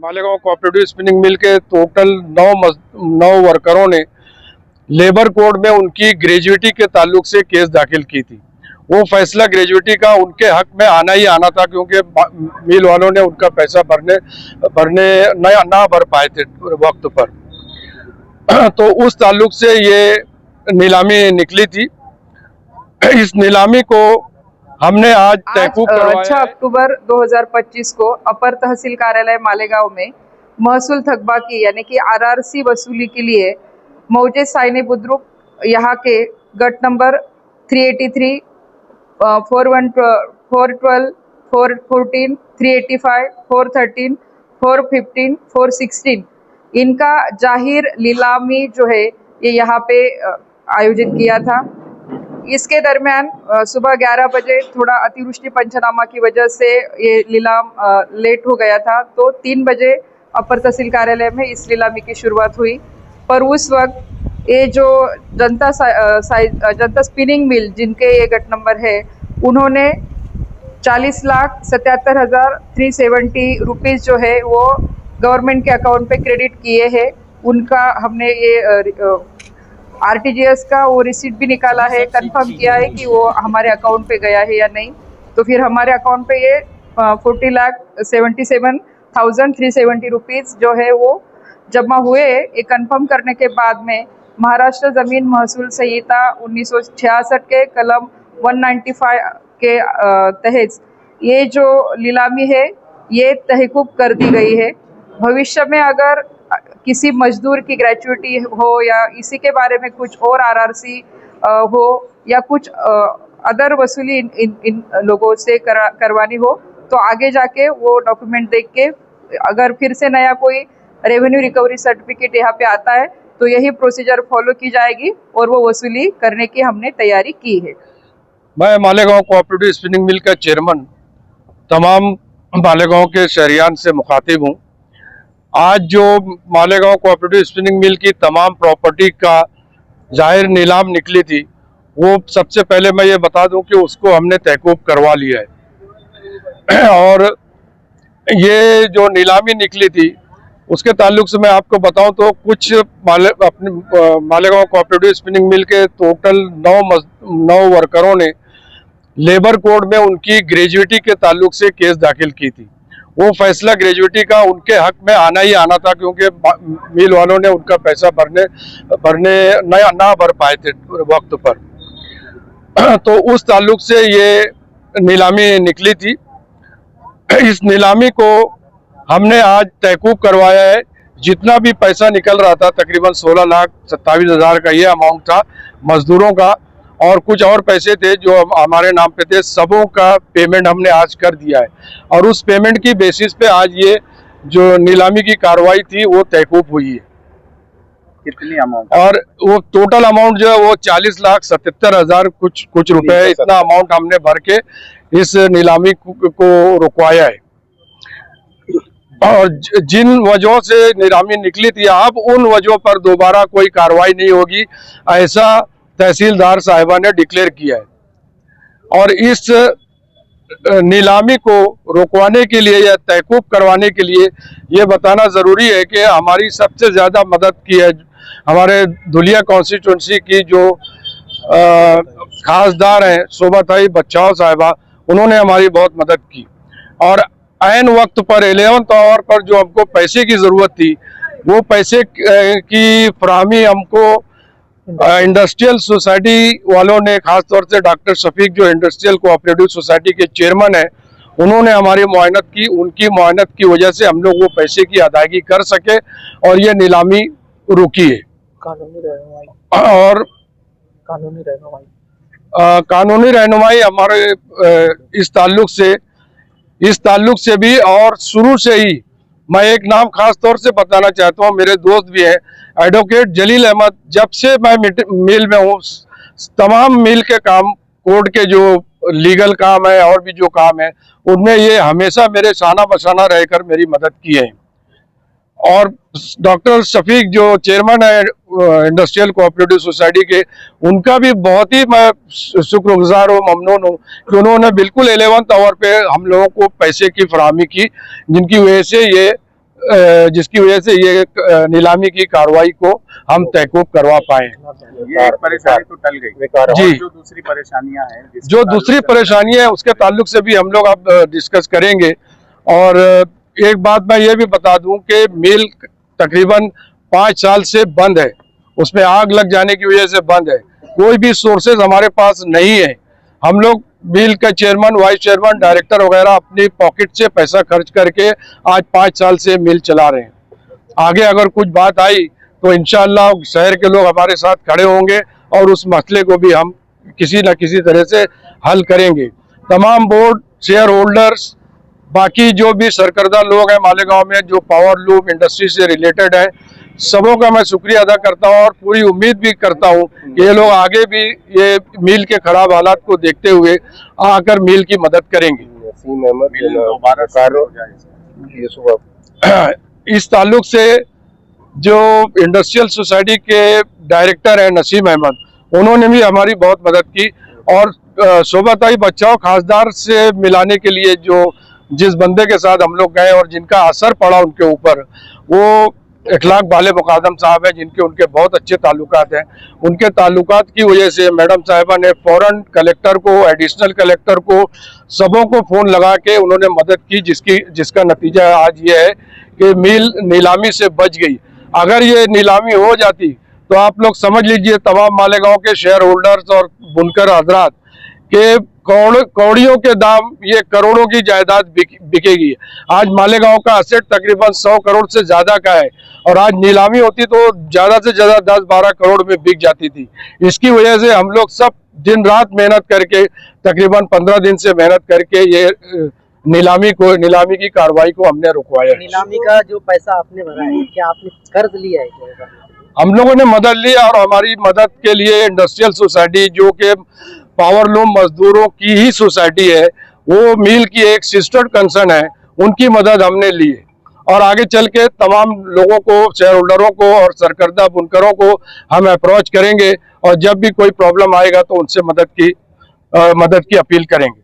Malegaon cooperative spinning mill के total 9 वर्करों ने लेबर कोड में उनकी ग्रेजुएटी के ताल्लुक से केस दाखिल की थी। वो फैसला ग्रेजुएटी का उनके हक में आना ही आना था, क्योंकि मिल वालों ने उनका पैसा भरने ना भर पाए थे वक्त पर। तो उस ताल्लुक से ये नीलामी निकली थी। इस नीलामी को हमने आज 6 अक्टूबर 2025 को अपर तहसील कार्यालय मालेगांव में महसूल थकबाकी यानी कि आरआरसी वसूली के लिए मौजे साइनी बुद्रुक यहाँ के गट नंबर 383, 412, 414, 385, 413, 415, 416 इनका जाहिर नीलामी जो है ये यहाँ पे आयोजित किया था। इसके दरमियान सुबह 11 बजे थोड़ा अतिवृष्टि पंचनामा की वजह से ये नीलाम लेट हो गया था, तो 3 बजे अपर तहसील कार्यालय में इस नीलामी की शुरुआत हुई। पर उस वक्त ये जो जनता स्पिनिंग मिल जिनके ये गट नंबर है, उन्होंने 40,77,370 रुपीज़ जो है वो गवर्नमेंट के अकाउंट पे क्रेडिट किए हैं। उनका हमने ये आरटीजीएस का वो रिसीट भी निकाला है, कंफर्म किया है कि वो हमारे अकाउंट पे गया है या नहीं। तो फिर हमारे अकाउंट पे ये 40,77,370 रुपीज़ जो है वो जमा हुए। ये कंफर्म करने के बाद में महाराष्ट्र ज़मीन महसूल संहिता 1966 के कलम 195 के तहत ये जो नीलामी है ये तहकूब कर दी गई है। भविष्य में अगर किसी मजदूर की ग्रेचुइटी हो या इसी के बारे में कुछ और आरआरसी हो या कुछ अदर वसूली इन लोगों से करवानी हो, तो आगे जाके वो डॉक्यूमेंट देख के अगर फिर से नया कोई रेवेन्यू रिकवरी सर्टिफिकेट यहाँ पे आता है तो यही प्रोसीजर फॉलो की जाएगी और वो वसूली करने की हमने तैयारी की है। मैं मालेगांव कोऑपरेटिव स्पिनिंग मिल का चेयरमैन तमाम मालेगांव के शहरियान से मुखातिब हूँ। आज जो मालेगांव कोऑपरेटिव स्पिनिंग मिल की तमाम प्रॉपर्टी का जाहिर नीलाम निकली थी, वो सबसे पहले मैं ये बता दूं कि उसको हमने तहकूब करवा लिया है। और ये जो नीलामी निकली थी उसके ताल्लुक से मैं आपको बताऊं तो कुछ मालेगांव कोऑपरेटिव स्पिनिंग मिल के टोटल 9 वर्करों ने लेबर कोड में उनकी ग्रेजुएटी के ताल्लुक से केस दाखिल की थी। वो फैसला ग्रेजुएटी का उनके हक में आना ही आना था, क्योंकि मिल वालों ने उनका पैसा भरने ना भर पाए थे वक्त पर। तो उस ताल्लुक से ये नीलामी निकली थी। इस नीलामी को हमने आज तहकूब करवाया है। जितना भी पैसा निकल रहा था, तकरीबन 16,27,000 का ये अमाउंट था मजदूरों का, और कुछ और पैसे थे जो हमारे नाम पे थे, सबों का पेमेंट हमने आज कर दिया है। और उस पेमेंट की बेसिस पे आज ये जो नीलामी की कार्रवाई थी वो तहकूब हुई है। कितनी अमाउंट? और वो टोटल अमाउंट जो है वो 40,77,000 कुछ रुपए, इतना अमाउंट हमने भर के इस नीलामी को रुकवाया है। और जिन वजहों से नीलामी निकली थी, अब उन वजहों पर दोबारा कोई कार्रवाई नहीं होगी, ऐसा तहसीलदार साहिबा ने डिक्लेयर किया है। और इस नीलामी को रोकवाने के लिए या तहकूब करवाने के लिए ये बताना ज़रूरी है कि हमारी सबसे ज़्यादा मदद की है हमारे धुलिया कॉन्स्टिट्यूंसी की जो खासदार हैं शोभाताई बच्चाओ साहिबा, उन्होंने हमारी बहुत मदद की। और ऐन वक्त पर 11th आवर पर जो हमको पैसे की ज़रूरत थी, वो पैसे की फराहमी हमको इंडस्ट्रियल सोसाइटी वालों ने, खासतौर से डॉक्टर शफीक जो इंडस्ट्रियल कोऑपरेटिव सोसाइटी के चेयरमैन हैं, उन्होंने हमारी मुआयनत की। उनकी मुआयनत की वजह से हम लोग वो पैसे की अदायगी कर सके और ये नीलामी रुकी है। और कानूनी रहनुमाई हमारे इस ताल्लुक से भी, और शुरू से ही मैं एक नाम खास तौर से बताना चाहता हूँ, मेरे दोस्त भी हैं एडवोकेट जलील अहमद। जब से मैं मिल में हूँ, तमाम मिल के काम, कोर्ट के जो लीगल काम है और भी जो काम है, उनमें ये हमेशा मेरे शाना बशाना रहकर मेरी मदद की है। और डॉक्टर शफीक जो चेयरमैन है इंडस्ट्रियल कोऑपरेटिव सोसाइटी के, उनका भी बहुत ही मैं शुक्रगुजार हूँ, ममनून हूँ कि उन्होंने बिल्कुल 11th आवर पे हम लोगों को पैसे की फराहमी की, जिनकी वजह से ये जिसकी वजह से ये नीलामी की कार्रवाई को हम तहकूब करवा पाए। ये एक परेशानी तो टल गई जी। जो दूसरी परेशानियां हैं जो दूसरी परेशानी है उसके ताल्लुक से भी हम लोग अब डिस्कस करेंगे। और एक बात मैं ये भी बता दूं कि मिल तकरीबन 5 साल से बंद है, उसमें आग लग जाने की वजह से बंद है, कोई भी सोर्सेज हमारे पास नहीं है। हम लोग मिल का चेयरमैन, वाइस चेयरमैन, डायरेक्टर वगैरह अपनी पॉकेट से पैसा खर्च करके आज 5 साल से मिल चला रहे हैं। आगे अगर कुछ बात आई तो इंशाअल्लाह शहर के लोग हमारे साथ खड़े होंगे और उस मसले को भी हम किसी न किसी तरह से हल करेंगे। तमाम बोर्ड, शेयर होल्डर्स, बाकी जो भी सरकर्दा लोग हैं मालेगांव में जो पावर लूम इंडस्ट्री से रिलेटेड है, सबों का मैं शुक्रिया अदा करता हूं और पूरी उम्मीद भी करता हूं कि ये लोग आगे भी ये मिल के खराब हालात को देखते हुए आकर मिल की मदद करेंगे। मिल दोबारा चालू हो जाए। इस ताल्लुक से जो इंडस्ट्रियल सोसाइटी के डायरेक्टर हैं नसीम अहमद, उन्होंने भी हमारी बहुत मदद की और सोबताई बचाओ खासदार से मिलाने के लिए जो जिस बंदे के साथ हम लोग गए और जिनका असर पड़ा उनके ऊपर, वो इखलाक बाले मुकादम साहब हैं, जिनके उनके बहुत अच्छे ताल्लुकात हैं। उनके ताल्लुकात की वजह से मैडम साहिबा ने फौरन कलेक्टर को, एडिशनल कलेक्टर को, सबों को फ़ोन लगा के उन्होंने मदद की, जिसका नतीजा आज ये है कि मिल नीलामी से बच गई। अगर ये नीलामी हो जाती तो आप लोग समझ लीजिए तमाम मालेगांव के शेयर होल्डर्स और बुनकर हजरात के कौड़ियों के दाम, ये करोड़ों की जायदाद बिकेगी। आज मालेगांव का असेट तकरीबन 100 करोड़ से ज्यादा का है और आज नीलामी होती तो ज्यादा से ज्यादा 10-12 करोड़ में बिक जाती थी। इसकी वजह से हम लोग सब दिन रात मेहनत करके तकरीबन 15 दिन से मेहनत करके ये नीलामी की कार्रवाई को हमने रुकवाया। नीलामी का जो पैसा आपने भरा है, क्या आपने कर्ज लिया है क्या? हम लोगों ने मदद ली और हमारी मदद के लिए इंडस्ट्रियल सोसाइटी जो कि पावर लूम मजदूरों की ही सोसाइटी है, वो मिल की एक सिस्टर कंसर्न है, उनकी मदद हमने ली है। और आगे चल के तमाम लोगों को, शेयर होल्डरों को और सरकर्दा बुनकरों को हम अप्रोच करेंगे और जब भी कोई प्रॉब्लम आएगा तो उनसे मदद की अपील करेंगे।